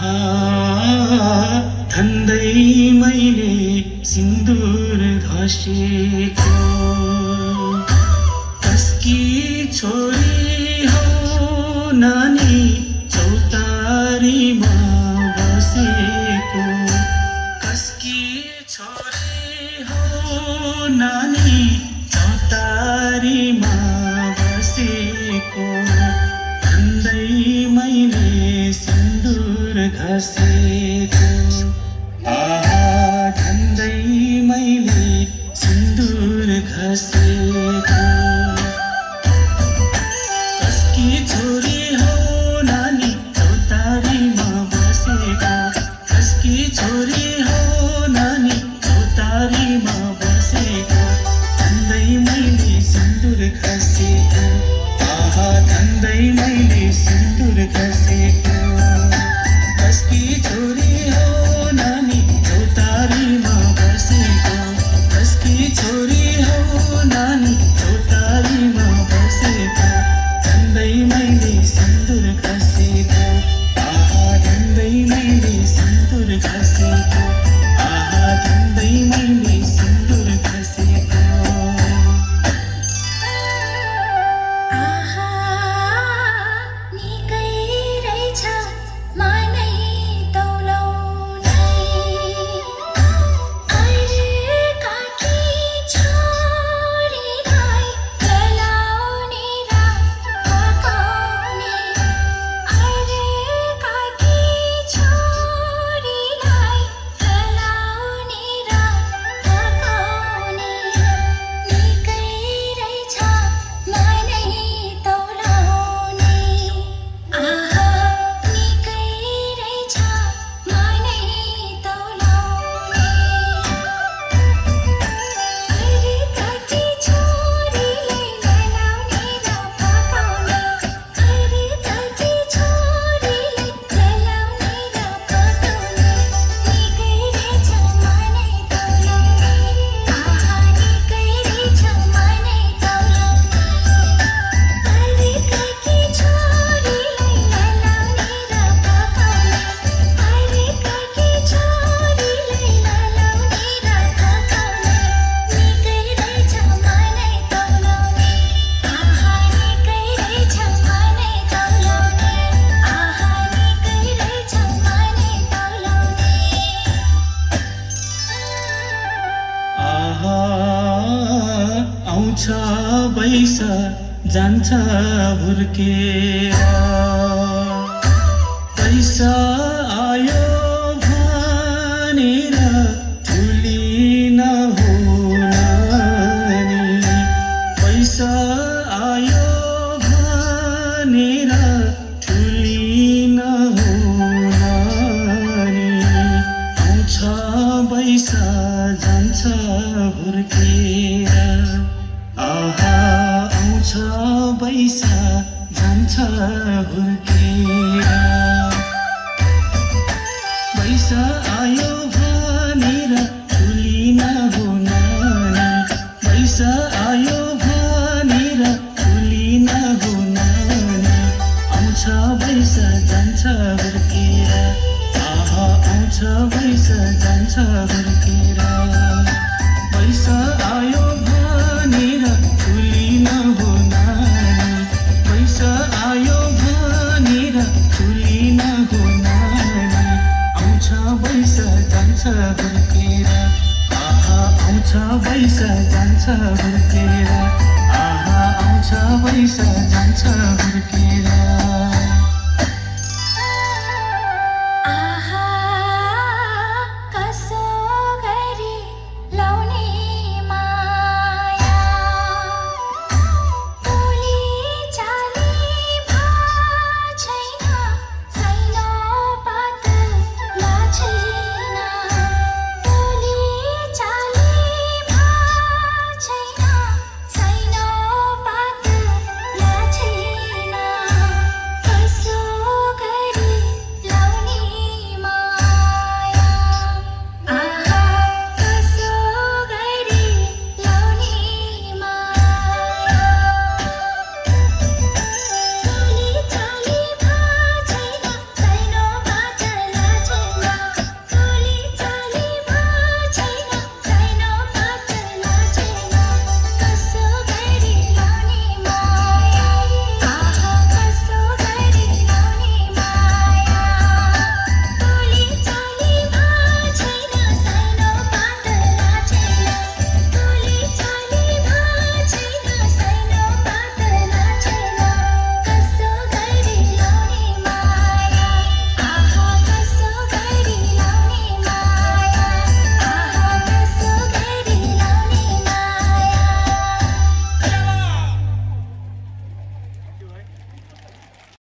आहा धन्दै मैले सिन्दूर घसेको कसकी छोरी हो नानी चौतारीमा बसेको कसकी छोरी हो नानी चौतारीमा बसेको धन्दै मैले सिन्दूर घसेको आहा धन्दै मैले सिन्दूर घसेको कसकी छोरी हो नानी चौतारीमा बसेको कसकी छोरी हो नानी चौतारीमा बसेको धन्दै मैले सिन्दूर घसेको आहा धन्दै मैले सिन्दूर घसेको कसकी छोरी हो नानी चौतारीमा बसेको कसकी छोरी हो नानी चौतारीमा बसेको धन्दै मैले सिन्दूर घसेको आहा धन्दै मैले सिन्दूर घसेको आहा धन्दै मैले सिन्दूर घसेको आउँछ बैसा जान्छ हुर्केर पैसा आयो भनेर ठुली नहुन नि पैसा आयो भनेर ठुली नहुन नि आउँछ बैसा जान्छ हुर्केर आहा आउँछ बैसा जान्छ हुर्केर बैसा आयो भनेर ठुली नहुन नि बैसा आयो भनेर ठुली नहुन नि आउँछ बैसा जान्छ हुर्केर आहा आउँछ बैसा जान्छ हुर्केर पैसा आयो भनेर ठुली नहुन नि पैसा आयो भनेर ठुली नहुन नि आउँछ बैसा जान्छ हुर्केर आहा आउँछ बैसा जान्छ हुर्केर आहा आउँछ बैसा जान्छ हुर्केर